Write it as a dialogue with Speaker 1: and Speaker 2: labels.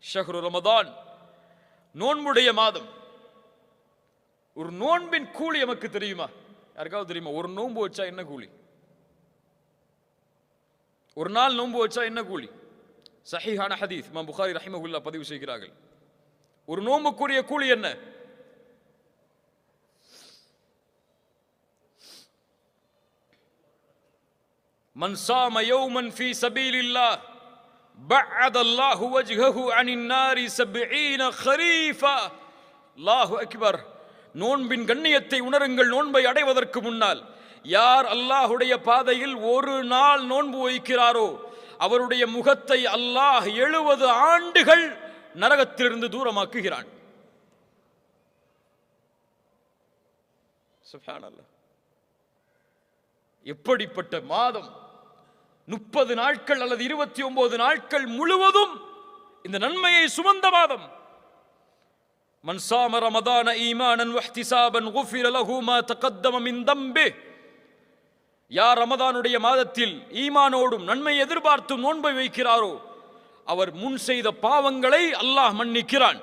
Speaker 1: ஷஹ்ரு ரமதான், நோன்புடைய மாதம். ஒரு நோன்பின் கூலி நமக்கு தெரியுமா? யாருக்காவது தெரியுமா? ஒரு நோன்பு வச்சா என்ன கூலி? ஒரு நாள் நோன்பு வச்சா என்ன கூலி? சஹீஹான ஹதீஸ் இமாம் புகாரி ரஹிமஹுல்லாஹ் பதிவு செய்கிறார்கள். ஒரு நோன்புக்குரிய கூலி என்ன? மன் சாம யௌமன் ஃபீ சபீலில்லாஹ் பஅத அல்லாஹு வஜ்ஹஹு அனின் நாரி 70 கரீஃபா. அல்லாஹு அக்பர். நோன்பின் கண்ணியத்தை உணருங்கள். நோன்பை அடைவதற்கு முன்னால் யார் அல்லாஹுடைய பாதையில் ஒரு நாள் நோன்பு வைக்கிறாரோ அவருடைய முகத்தை அல்லாஹ் 70 ஆண்டுகள் நரகத்திலிருந்து தூரமாக்குகிறான். சுப்ஹானல்லாஹ். எப்படிப்பட்ட மாதம்! 30 நாட்கள் அல்லது 29 நாட்கள் முழுவதும் இந்த நன்மையை சுமந்த மாதம். மன் சாம ரமதான ஈமானன் வஹ்திசாபன் குஃபிர லஹு மா தகத்தம மின் தம்பிஹ். யார் ரமதானுடைய மாதத்தில் ஈமானோடும் நன்மை எதிர்பார்த்து நோன்பை வைக்கிறாரோ அவர் முன் செய்த பாவங்களை அல்லாஹ் மன்னிக்கிறான்.